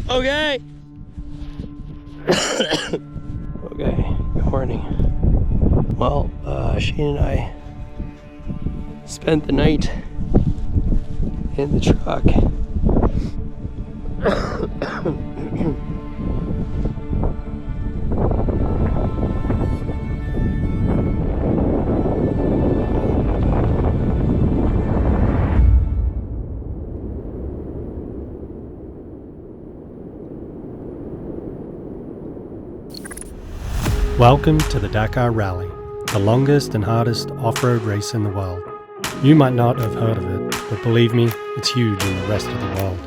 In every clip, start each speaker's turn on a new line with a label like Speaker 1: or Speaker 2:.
Speaker 1: Okay. Okay, good morning. Well, Shane and I spent the night in the truck.
Speaker 2: Welcome to the Dakar Rally, the longest and hardest off-road race in the world. You might not have heard of it, but believe me, it's huge in the rest of the world.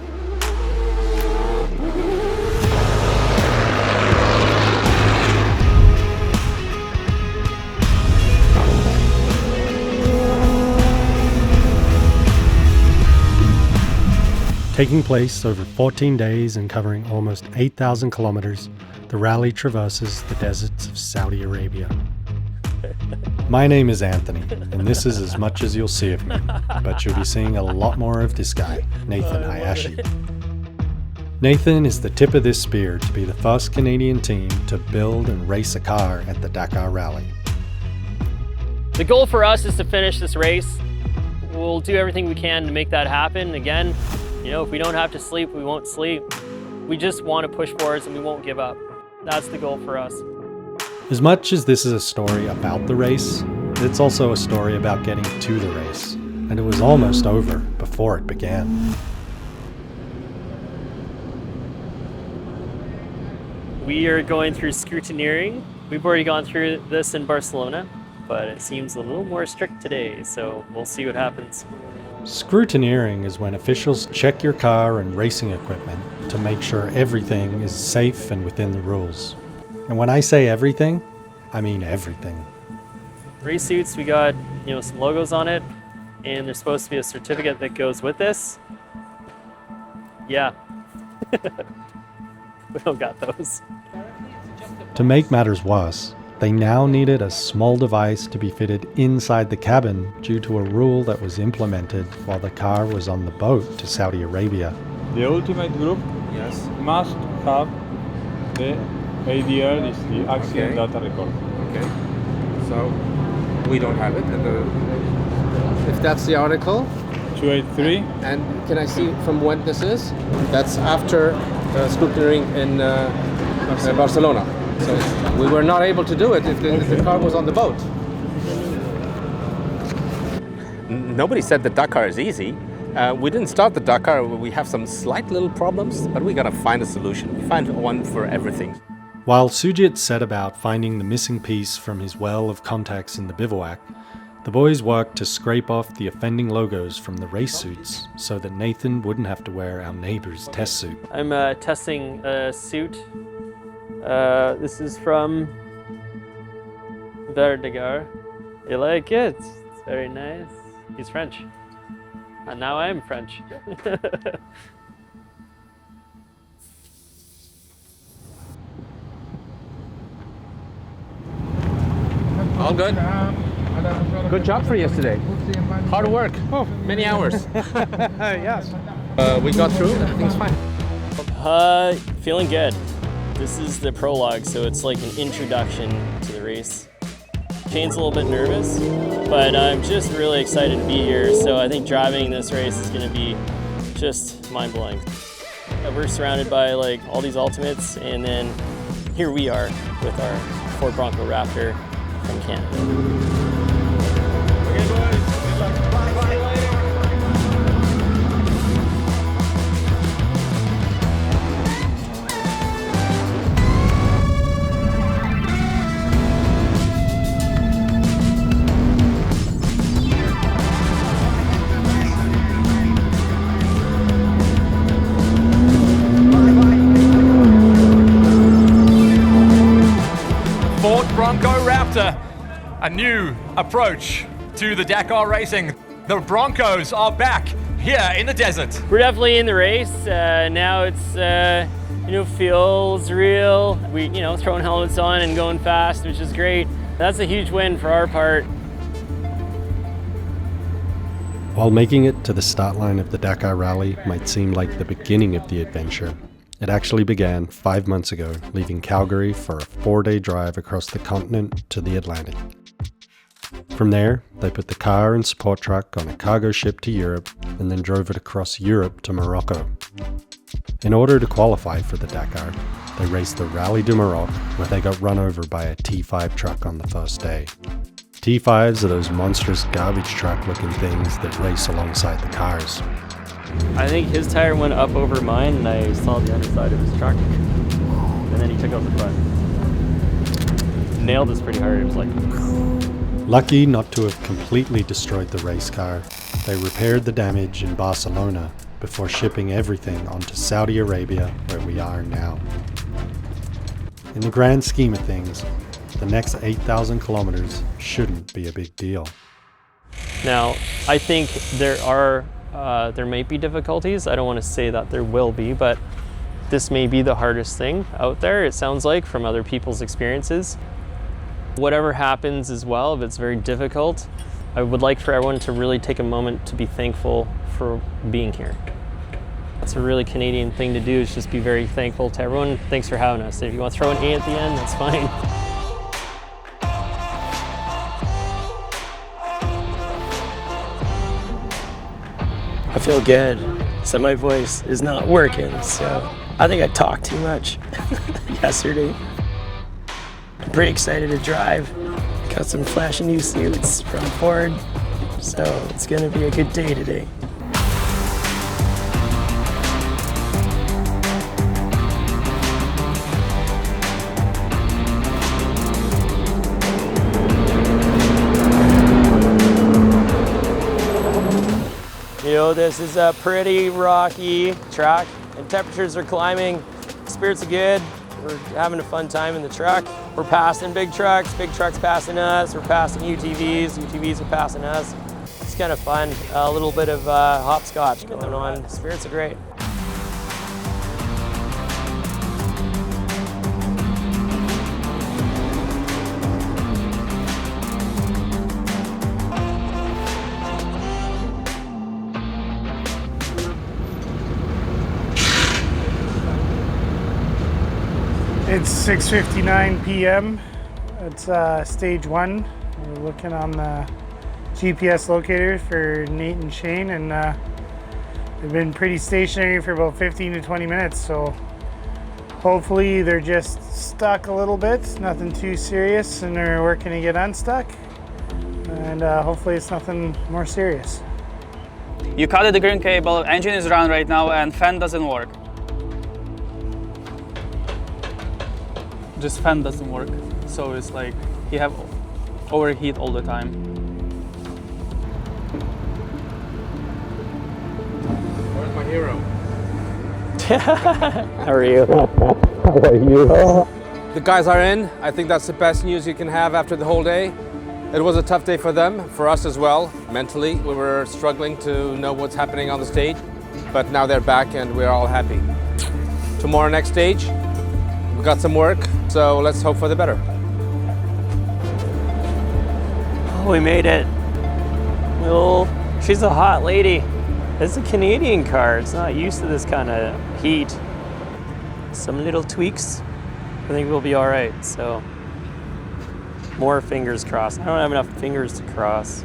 Speaker 2: Taking place over 14 days and covering almost 8,000 kilometers, the rally traverses the deserts of Saudi Arabia. My name is Anthony, and this is as much as you'll see of me, but you'll be seeing a lot more of this guy, Nathan Hayashi. Nathan is the tip of this spear to be the first Canadian team to build and race a car at the Dakar Rally.
Speaker 1: The goal for us is to finish this race. We'll do everything we can to make that happen. Again, you know, if we don't have to sleep, we won't sleep. We just want to push forwards and we won't give up. That's the goal for us.
Speaker 2: As much as this is a story about the race, it's also a story about getting to the race, and it was almost over before it began.
Speaker 1: We are going through scrutineering. We've already gone through this in Barcelona, but it seems a little more strict today, so we'll see what happens.
Speaker 2: Scrutineering is when officials check your car and racing equipment to make sure everything is safe and within the rules. And when I say everything, I mean everything.
Speaker 1: Race suits, we got, some logos on it, and there's supposed to be a certificate that goes with this. Yeah. We don't got those.
Speaker 2: To make matters worse, they now needed a small device to be fitted inside the cabin due to a rule that was implemented while the car was on the boat to Saudi Arabia.
Speaker 3: The ultimate group must have the ADR, is the accident data record.
Speaker 4: Okay, so we don't have it.
Speaker 5: If that's the article.
Speaker 3: 283.
Speaker 5: And can I see from when this is? That's after scrutineering in Barcelona. So we were not able to do it if the car was on the boat.
Speaker 4: Nobody said the Dakar is easy. We didn't start the Dakar. We have some slight little problems, but we gotta find a solution. We find one for everything.
Speaker 2: While Sujit set about finding the missing piece from his well of contacts in the bivouac, the boys worked to scrape off the offending logos from the race suits so that Nathan wouldn't have to wear our neighbor's test suit.
Speaker 1: I'm testing a suit. This is from Dakar. You like it? It's very nice. He's French. And now I'm French.
Speaker 4: All good? Good job for yesterday. Hard work. Oh, many hours.
Speaker 5: Yes.
Speaker 4: We got through. Everything's fine.
Speaker 1: Feeling good. This is the prologue, so it's like an introduction to the race. Shane's a little bit nervous, but I'm just really excited to be here. So I think driving this race is going to be just mind-blowing. We're surrounded by all these Ultimates, and then here we are with our Ford Bronco Raptor from Canada.
Speaker 6: Ford Bronco Raptor, a new approach to the Dakar racing. The Broncos are back here in the desert.
Speaker 1: We're definitely in the race. Now it's, feels real. We, throwing helmets on and going fast, which is great. That's a huge win for our part.
Speaker 2: While making it to the start line of the Dakar Rally might seem like the beginning of the adventure, It actually began 5 months ago, leaving Calgary for a 4-day drive across the continent to the Atlantic. From there, they put the car and support truck on a cargo ship to Europe and then drove it across Europe to Morocco. In order to qualify for the Dakar, they raced the Rally du Maroc, where they got run over by a T5 truck on the first day. T5s are those monstrous garbage truck looking things that race alongside the cars.
Speaker 1: I think his tire went up over mine and I saw the underside of his truck. And then he took out the front. Nailed us pretty hard. It was like...
Speaker 2: Lucky not to have completely destroyed the race car, they repaired the damage in Barcelona before shipping everything onto Saudi Arabia, where we are now. In the grand scheme of things, the next 8,000 kilometers shouldn't be a big deal.
Speaker 1: Now, I think there might be difficulties. I don't want to say that there will be, but this may be the hardest thing out there, it sounds like, from other people's experiences. Whatever happens as well, if it's very difficult, I would like for everyone to really take a moment to be thankful for being here. That's a really Canadian thing to do, is just be very thankful to everyone. Thanks for having us. If you want to throw an A at the end, that's fine.
Speaker 7: I feel good, so my voice is not working, so I think I talked too much yesterday. I'm pretty excited to drive. Got some flashy new suits from Ford, so it's gonna be a good day today. You know, this is a pretty rocky track and temperatures are climbing. Spirits are good. We're having a fun time in the truck. We're passing big trucks passing us. We're passing UTVs are passing us. It's kind of fun. A little bit of hopscotch going on. Spirits are great.
Speaker 8: It's 6:59 p.m. It's stage 1. We're looking on the GPS locator for Nate and Shane, and they've been pretty stationary for about 15 to 20 minutes, so hopefully they're just stuck a little bit, nothing too serious, and they're working to get unstuck, and hopefully it's nothing more serious.
Speaker 9: You cut the green cable, engine is run right now, and fan doesn't work. Just fan doesn't work, so it's like you have overheat all the time.
Speaker 5: Where's my hero?
Speaker 7: How are you? How are you?
Speaker 5: The guys are in. I think that's the best news you can have after the whole day. It was a tough day for them, for us as well. Mentally, we were struggling to know what's happening on the stage, but now they're back and we're all happy. Tomorrow, next stage. We've got some work, so let's hope for the better.
Speaker 7: Oh, we made it. Well, she's a hot lady. It's a Canadian car. It's not used to this kind of heat. Some little tweaks. I think we'll be all right, so more fingers crossed. I don't have enough fingers to cross.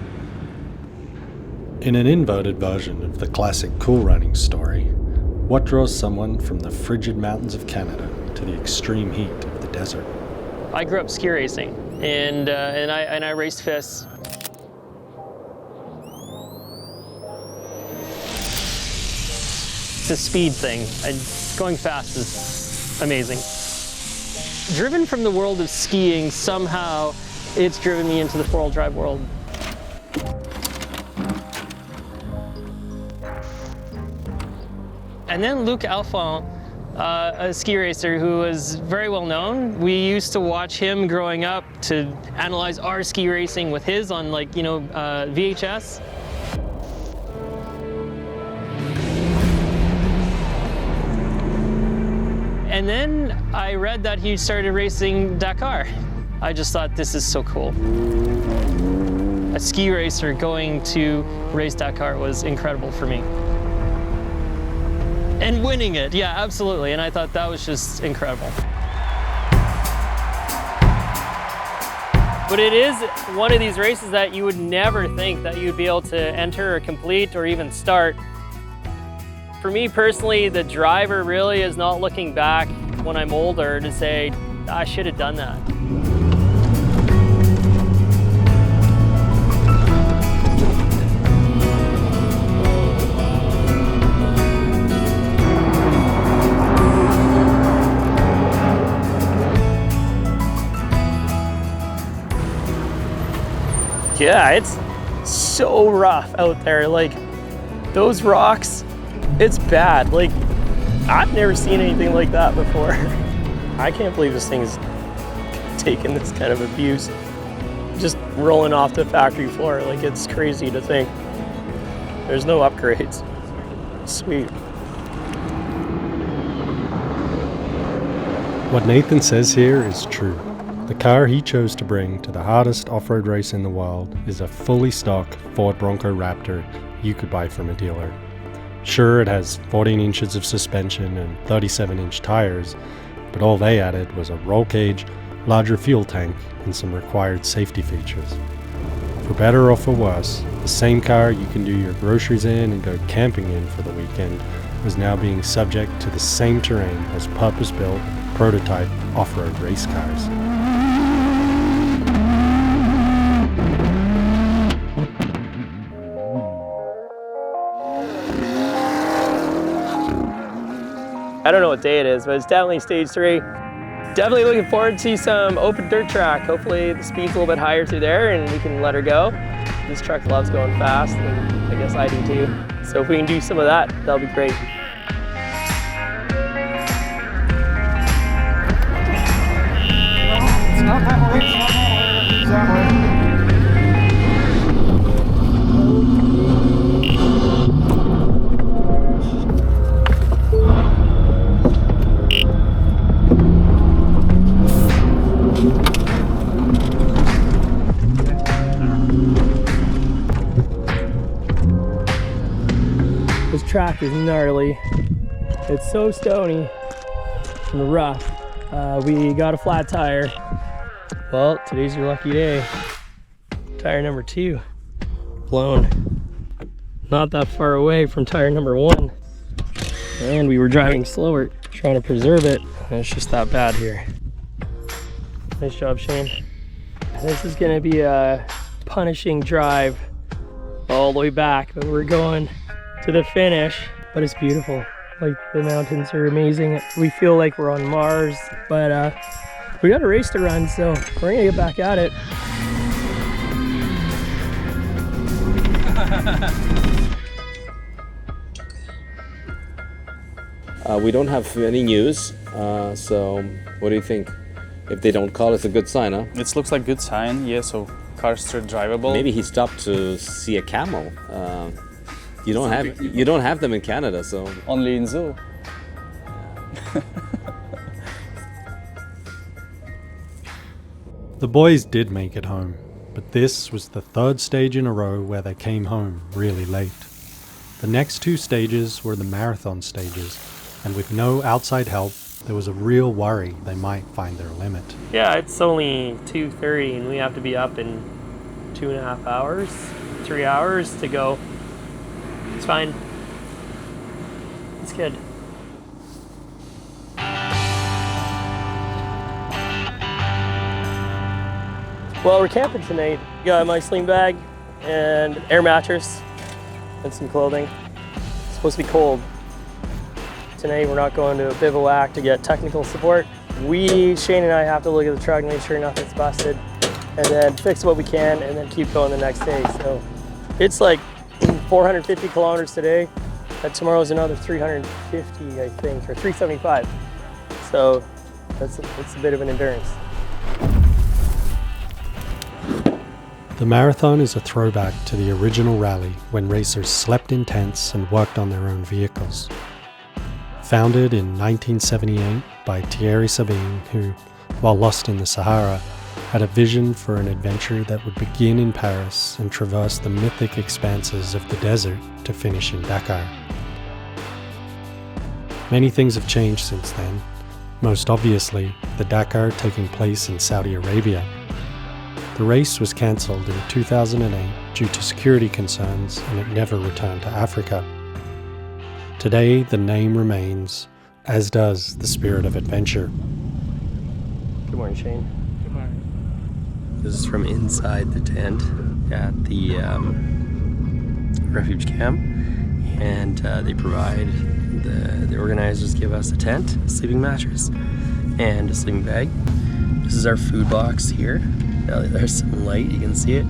Speaker 2: In an inverted version of the classic Cool Running story, what draws someone from the frigid mountains of Canada to the extreme heat of the desert?
Speaker 7: I grew up ski racing, and I raced fists. It's a speed thing. Going fast is amazing. Driven from the world of skiing, somehow it's driven me into the four-wheel drive world. And then Luc Alphon, a ski racer who was very well known. We used to watch him growing up to analyze our ski racing with his on VHS. And then I read that he started racing Dakar. I just thought, this is so cool. A ski racer going to race Dakar was incredible for me.
Speaker 1: and winning it. Yeah, absolutely. And I thought that was just incredible. But it is one of these races that you would never think that you'd be able to enter or complete or even start. For me personally, the driver really is not looking back when I'm older to say, I should have done that. Yeah, it's so rough out there. Like, those rocks, it's bad. Like, I've never seen anything like that before. I can't believe this thing's taken this kind of abuse. Just rolling off the factory floor, like, it's crazy to think. There's no upgrades. Sweet.
Speaker 2: What Nathan says here is true. The car he chose to bring to the hardest off-road race in the world is a fully stock Ford Bronco Raptor you could buy from a dealer. Sure, it has 14 inches of suspension and 37-inch tires, but all they added was a roll cage, larger fuel tank, and some required safety features. For better or for worse, the same car you can do your groceries in and go camping in for the weekend was now being subject to the same terrain as purpose-built, prototype off-road race cars.
Speaker 1: I don't know what day it is, but it's definitely stage 3. Definitely looking forward to some open dirt track. Hopefully the speed's a little bit higher through there and we can let her go. This truck loves going fast, and I guess I do too. So if we can do some of that, that'll be great.
Speaker 8: It's not that way, it's not that way, it's that way.
Speaker 1: This track is gnarly. It's so stony and rough. We got a flat tire. Well, today's your lucky day. Tire number 2, blown. Not that far away from tire number 1. And we were driving slower, trying to preserve it. And it's just that bad here. Nice job, Shane. This is gonna be a punishing drive all the way back, but we're going to the finish. But it's beautiful. Like, the mountains are amazing. We feel like we're on Mars, but we got a race to run, so we're gonna get back at it.
Speaker 4: We don't have any news, so what do you think? If they don't call, it's a good sign, huh?
Speaker 9: It looks like good sign, yeah, so car's still drivable.
Speaker 4: Maybe he stopped to see a camel. You don't have them in Canada, so
Speaker 9: Only in zoo.
Speaker 2: The boys did make it home, but this was the 3rd stage in a row where they came home really late. The next 2 stages were the marathon stages, and with no outside help, there was a real worry they might find their limit.
Speaker 1: Yeah, it's only 2:30 and we have to be up in 2.5 hours, 3 hours to go. It's fine. It's good. Well, we're camping tonight. Got my sling bag and air mattress and some clothing. It's supposed to be cold. Tonight we're not going to a bivouac to get technical support. Shane and I have to look at the truck and make sure nothing's busted and then fix what we can and then keep going the next day. So it's like 450 kilometers today, and tomorrow's another 350, I think, or 375. So that's a bit of an endurance.
Speaker 2: The marathon is a throwback to the original rally when racers slept in tents and worked on their own vehicles. Founded in 1978 by Thierry Sabine, who, while lost in the Sahara, had a vision for an adventure that would begin in Paris and traverse the mythic expanses of the desert to finish in Dakar. Many things have changed since then, most obviously the Dakar taking place in Saudi Arabia. The race was cancelled in 2008 due to security concerns, and it never returned to Africa. Today the name remains, as does the spirit of adventure.
Speaker 7: Good morning, Shane. Good morning. This is from inside the tent at the refuge camp, and they provide, the organizers give us a tent, a sleeping mattress, and a sleeping bag. This is our food box here. There's some light, you can see it.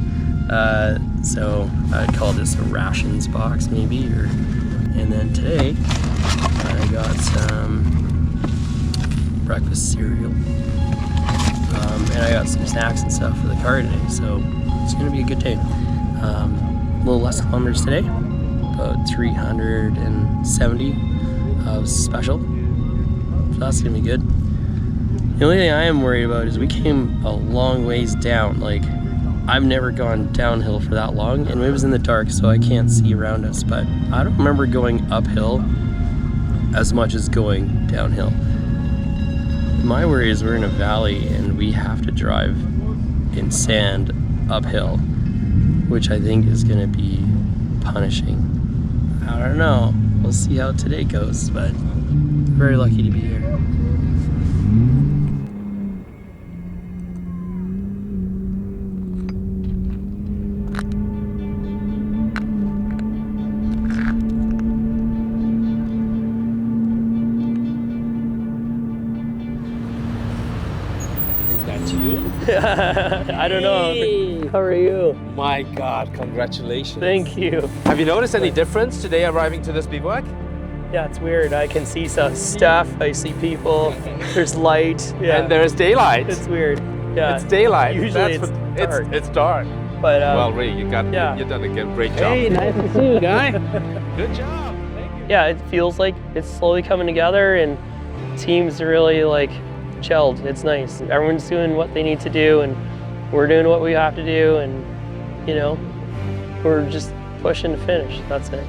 Speaker 7: So I'd call this a rations box maybe, and then today I got some breakfast cereal, and I got some snacks and stuff for the car today, so it's gonna be a good day. A little less kilometers today, about 370 of special, so that's gonna be good. The only thing I am worried about is we came a long ways down. Like, I've never gone downhill for that long, and it was in the dark, so I can't see around us, but I don't remember going uphill as much as going downhill. My worry is we're in a valley and we have to drive in sand uphill, which I think is gonna be punishing. I don't know, we'll see how today goes, but very lucky to be here. I don't know. How are you?
Speaker 5: My God, congratulations.
Speaker 7: Thank you.
Speaker 5: Have you noticed any difference today arriving to this bivouac?
Speaker 7: Yeah, it's weird. I can see some stuff. I see people. There's light. Yeah.
Speaker 5: And there's daylight.
Speaker 7: It's weird. Yeah.
Speaker 5: It's daylight.
Speaker 7: Usually
Speaker 5: That's
Speaker 7: it's dark.
Speaker 5: It's dark.
Speaker 7: But
Speaker 5: well, really, you've done a great job.
Speaker 7: Hey, nice to see you, guy.
Speaker 5: Good job. Thank you.
Speaker 7: Yeah, it feels like it's slowly coming together, and teams are really like gelled. It's nice. Everyone's doing what they need to do, and we're doing what we have to do, and you know, we're just pushing to finish. That's it.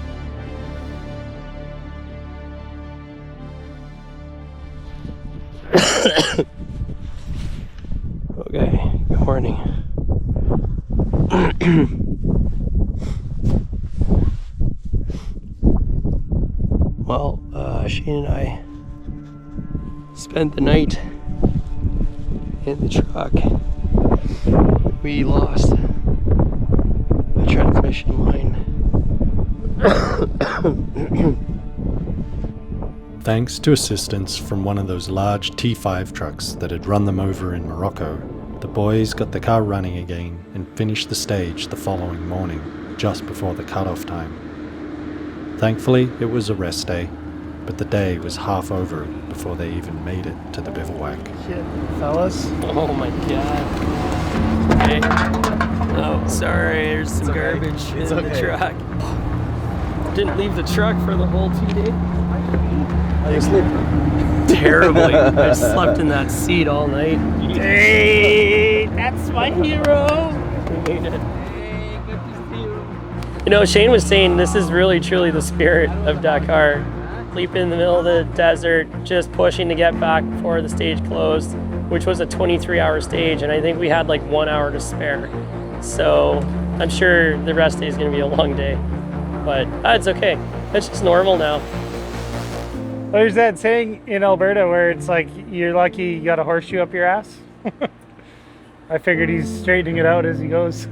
Speaker 7: Okay, good morning. Well, Shane and I spent the night in the truck. We lost the transmission line.
Speaker 2: Thanks to assistance from one of those large T5 trucks that had run them over in Morocco, the boys got the car running again and finished the stage the following morning, just before the cutoff time. Thankfully, it was a rest day, but the day was half over before they even made it to the bivouac.
Speaker 8: Shit, fellas.
Speaker 7: Oh my god. Okay. Oh, sorry, there's some garbage in the truck. Didn't leave the truck for the whole 2 days.
Speaker 8: Are you sleeping?
Speaker 7: Terribly. I slept in that seat all night.
Speaker 8: Hey, that's my hero.
Speaker 7: We made it. You know, Shane was saying this is really truly the spirit of Dakar. Sleep in the middle of the desert, just pushing to get back before the stage closed, which was a 23-hour stage, and I think we had like 1 hour to spare. So I'm sure the rest day is going to be a long day, but it's okay. It's just normal now.
Speaker 8: There's that saying in Alberta where it's like, you're lucky you got a horseshoe up your ass. I figured he's straightening it out as he goes.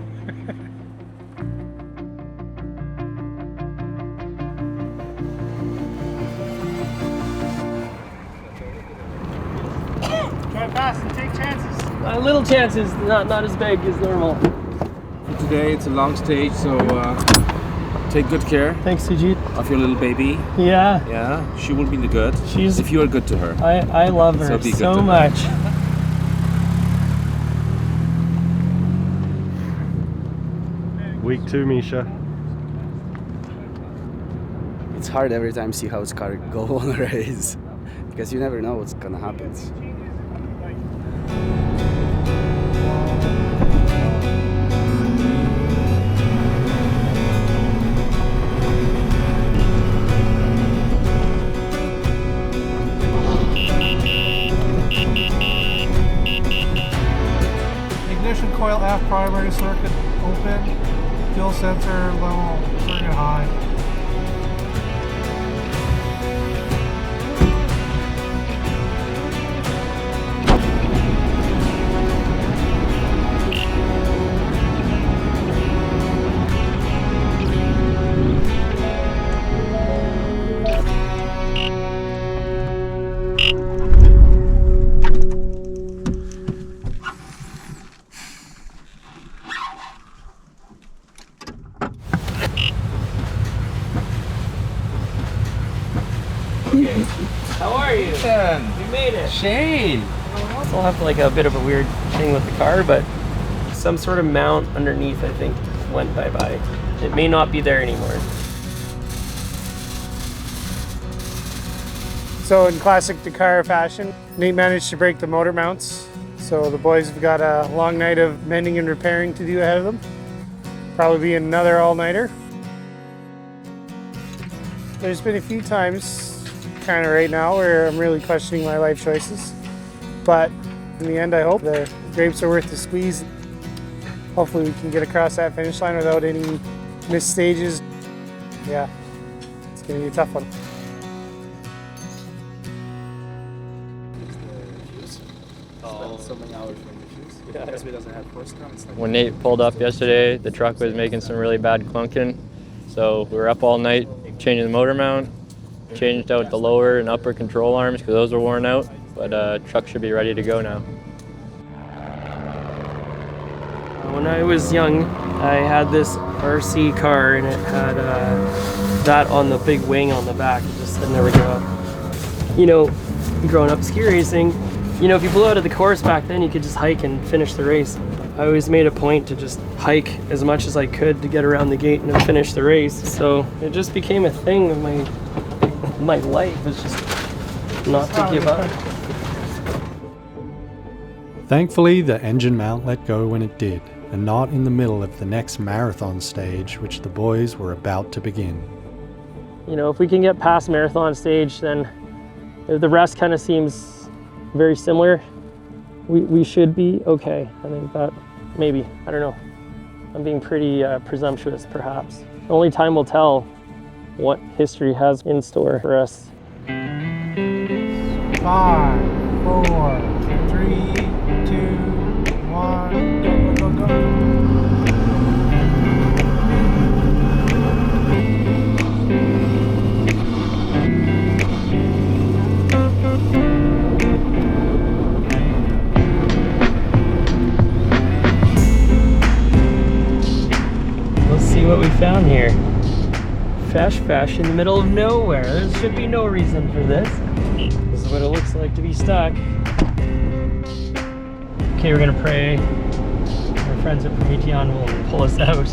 Speaker 8: Drive fast and take chances.
Speaker 7: Little chances, not as big as normal.
Speaker 10: Today it's a long stage, so take good care
Speaker 7: Thanks, Sujit.
Speaker 10: of your little baby.
Speaker 7: Yeah,
Speaker 10: Yeah, she will be good if you are good to her.
Speaker 7: I love her
Speaker 10: So be good
Speaker 7: so
Speaker 10: to her.
Speaker 7: much.
Speaker 2: Week 2, Misha.
Speaker 11: It's hard every time to see how car go on a race because you never know what's gonna happen.
Speaker 8: coil F primary circuit open. Fuel sensor level circuit high.
Speaker 7: How are you? We made it.
Speaker 5: Shane!
Speaker 7: Still have like a bit of a weird thing with the car, but some sort of mount underneath I think went bye-bye. It may not be there anymore.
Speaker 8: So in classic Dakar fashion, Nate managed to break the motor mounts. So the boys have got a long night of mending and repairing to do ahead of them. Probably be another all-nighter. There's been a few times kind of right now where I'm really questioning my life choices. But in the end, I hope the grapes are worth the squeeze. Hopefully we can get across that finish line without any missed stages. Yeah, it's gonna be a tough one.
Speaker 11: So many hours from the fuse. Because it doesn't have horsepower.
Speaker 1: When Nate pulled up yesterday, the truck was making some really bad clunking. So we were up all night changing the motor mount, changed out the lower and upper control arms because those were worn out. But truck should be ready to go now.
Speaker 7: When I was young, I had this RC car and it had that on the big wing on the back. It just I'd never give up. You know, growing up ski racing, you know, if you blew out of the course back then, you could just hike and finish the race. I always made a point to just hike as much as I could to get around the gate and then finish the race. So it just became a thing of my life, was just not to give up.
Speaker 2: Thankfully, the engine mount let go when it did, and not in the middle of the next marathon stage, which the boys were about to begin.
Speaker 7: You know, if we can get past marathon stage, then the rest kind of seems very similar. We should be okay. I think that maybe, I don't know. I'm being pretty presumptuous perhaps. Only time will tell what history has in store for us.
Speaker 8: 5, 4, 3, 2, 1, go, go, go, go.
Speaker 7: What we found here. Fesh in the middle of nowhere. There should be no reason for this. This is what it looks like to be stuck. Okay, we're gonna pray our friends at Prometheon will pull us out.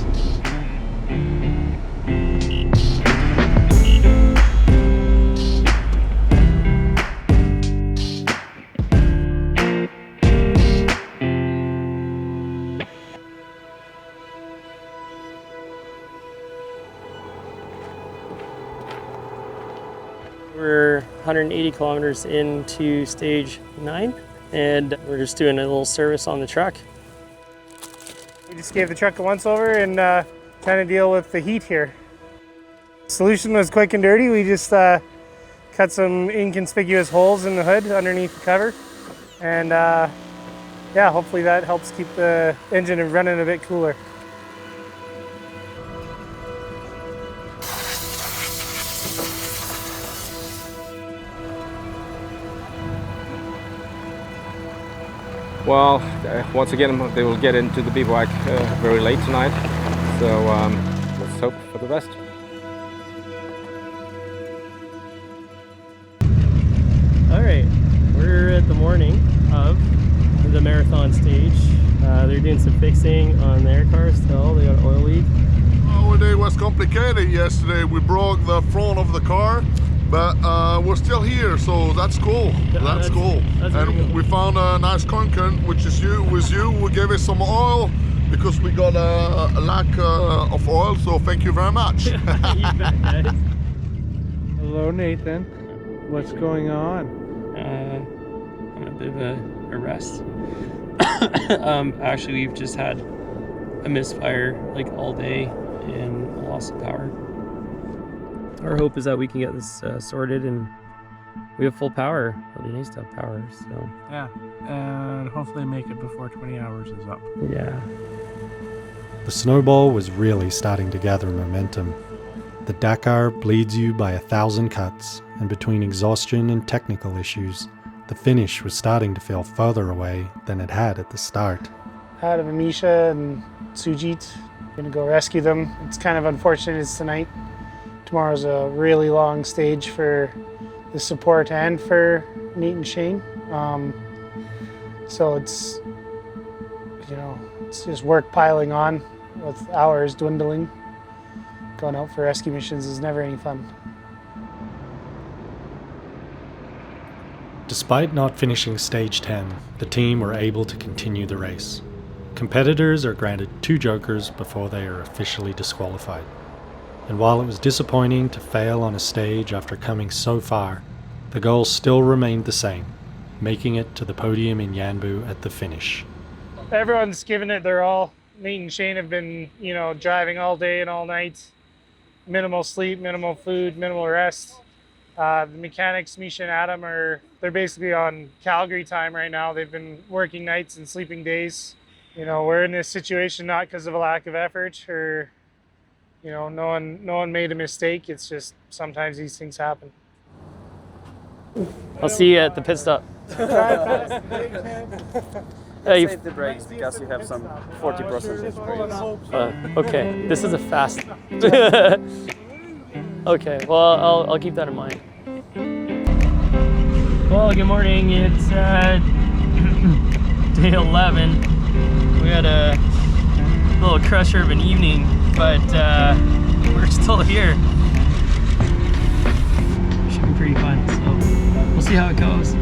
Speaker 7: We're 180 kilometers into stage 9, and we're just doing a little service on the truck.
Speaker 8: We just gave the truck a once over and trying to deal with the heat here. Solution was quick and dirty. We just cut some inconspicuous holes in the hood underneath the cover, and yeah, hopefully that helps keep the engine running a bit cooler.
Speaker 5: Well, once again, they will get into the bivouac very late tonight, so let's hope for the best.
Speaker 7: All right, we're at the morning of the marathon stage. They're doing some fixing on their car still. They got an oil leak.
Speaker 12: Our day was complicated yesterday. We broke the front of the car, but we're still here, so that's cool. That's cool. And we found a nice concurrent, which is you. We gave it some oil because we got a lack of oil. So thank you very much.
Speaker 7: You bet, guys.
Speaker 3: Hello, Nathan. What's going on?
Speaker 7: I'm a bit of a rest. Actually, we've just had a misfire like all day and a loss of power. Our hope is that we can get this sorted and we have full power. It'll be nice to have power, so.
Speaker 8: Yeah, and hopefully make it before 20 hours is up.
Speaker 7: Yeah.
Speaker 2: The snowball was really starting to gather momentum. The Dakar bleeds you by 1,000 cuts, and between exhaustion and technical issues, the finish was starting to feel further away than it had at the start.
Speaker 8: Out of Amisha and Sujit, gonna go rescue them. It's kind of unfortunate it's tonight. Tomorrow's a really long stage for the support and for Nate and Shane. So it's, you know, it's just work piling on with hours dwindling. Going out for rescue missions is never any fun.
Speaker 2: Despite not finishing stage 10, the team were able to continue the race. Competitors are granted 2 jokers before they are officially disqualified. And while it was disappointing to fail on a stage after coming so far, the goal still remained the same, making it to the podium in Yanbu at the finish.
Speaker 8: Everyone's given it their all. Nate and Shane have been, you know, driving all day and all night. Minimal sleep, minimal food, minimal rest. The mechanics, Misha and Adam, they're basically on Calgary time right now. They've been working nights and sleeping days. You know, we're in this situation not because of a lack of effort or, you know, no one made a mistake. It's just sometimes these things happen.
Speaker 7: I'll see you at the pit stop.
Speaker 11: Save the brakes because you have some 40% brakes.
Speaker 7: Okay, this is a fast. Okay, well, I'll keep that in mind. Well, good morning. It's day 11. We had a little crusher of an evening, but we're still here. Should be pretty fun, so we'll see how it goes.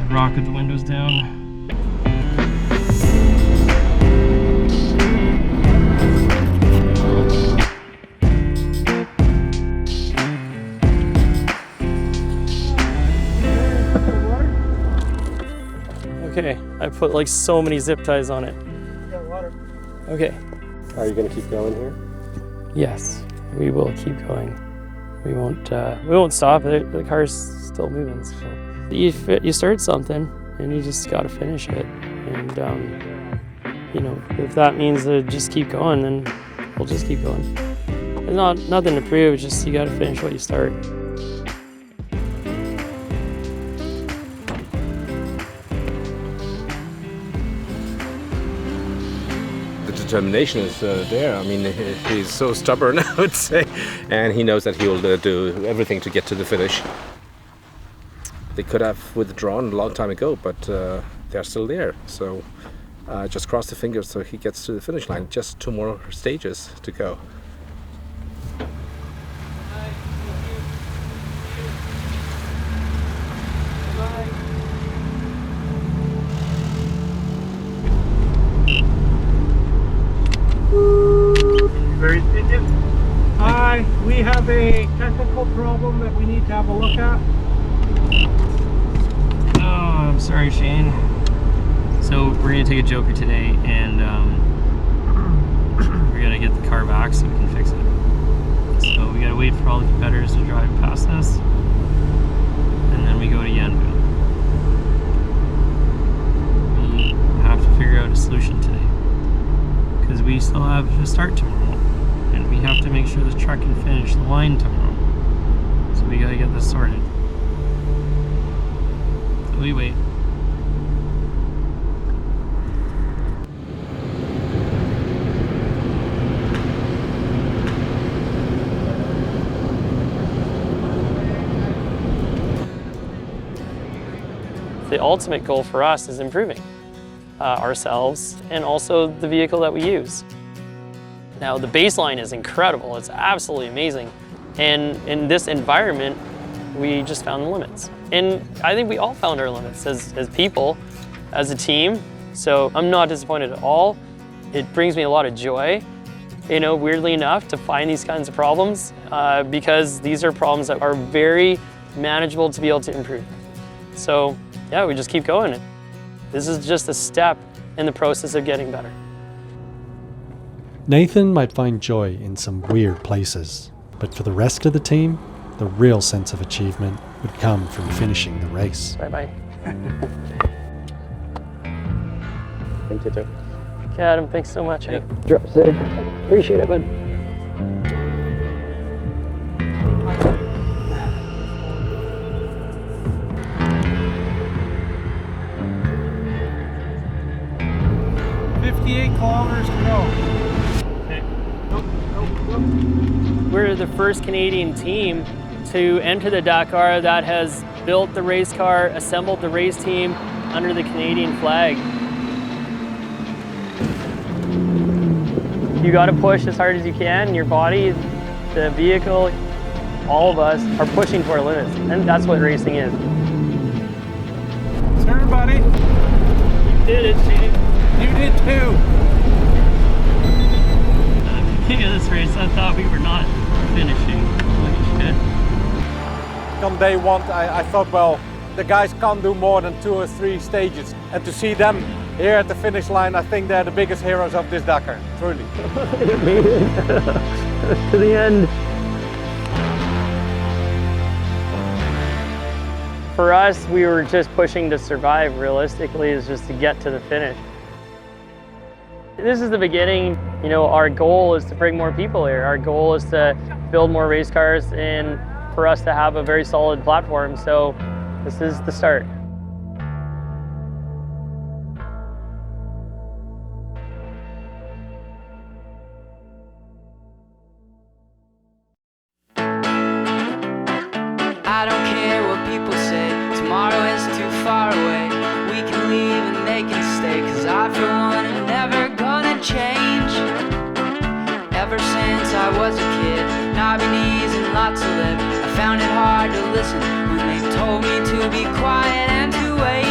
Speaker 7: Rock with the windows down. Okay, I put like so many zip ties on it.
Speaker 8: Got water.
Speaker 7: Okay.
Speaker 2: Are you going to keep going here?
Speaker 7: Yes, we will keep going. We won't stop. The car's still moving. So. You start something and you just got to finish it, and you know, if that means to just keep going, then we'll just keep going. There's nothing to prove, it's just you got to finish what you start.
Speaker 5: The determination is there. I mean, he's so stubborn, I would say, and he knows that he will do everything to get to the finish. They could have withdrawn a long time ago, but they're still there. So just cross the fingers so he gets to the finish line. Just 2 more stages to go.
Speaker 8: Very thinking. Hi, we have a technical problem that we need to have a look at.
Speaker 7: Oh, I'm sorry, Shane. So we're gonna take a joker today, and we're gonna get the car back so we can fix it. So we gotta wait for all the competitors to drive past us, and then we go to Yanbu. We have to figure out a solution today, because we still have to start tomorrow, and we have to make sure this truck can finish the line tomorrow. So we gotta get this sorted. So we wait. The ultimate goal for us is improving ourselves and also the vehicle that we use. Now the baseline is incredible, it's absolutely amazing. And in this environment, we just found the limits. And I think we all found our limits as people, as a team. So I'm not disappointed at all. It brings me a lot of joy, you know, weirdly enough, to find these kinds of problems because these are problems that are very manageable to be able to improve. So yeah, we just keep going. This is just a step in the process of getting better.
Speaker 2: Nathan might find joy in some weird places, but for the rest of the team, the real sense of achievement would come from finishing the race.
Speaker 7: Bye-bye.
Speaker 1: Thank you, too.
Speaker 7: Okay, Adam, thanks so much.
Speaker 1: Yeah.
Speaker 7: Drop safe. Appreciate it, bud.
Speaker 3: Kilometers to go.
Speaker 7: We're the first Canadian team to enter the Dakar that has built the race car, assembled the race team under the Canadian flag. You got to push as hard as you can. Your body, the vehicle, all of us are pushing to our limits, and that's what racing is.
Speaker 3: Turn, buddy.
Speaker 7: You did it, Shane.
Speaker 3: You did too.
Speaker 7: At the beginning of this race, I thought we were not finishing like it should.
Speaker 3: On day one, I thought, well, the guys can't do more than 2 or 3 stages. And to see them here at the finish line, I think they're the biggest heroes of this Dakar, truly.
Speaker 7: It made it to the end. For us, we were just pushing to survive. Realistically, is just to get to the finish. This is the beginning. You know, our goal is to bring more people here. Our goal is to build more race cars and for us to have a very solid platform. So this is the start.
Speaker 13: I don't care what people say, tomorrow is too far away. We can leave and they can stay, cause I for one am never gonna change. Ever since I was a kid, knobby knees and lots of lip, I found it hard to listen when they told me to be quiet and to wait.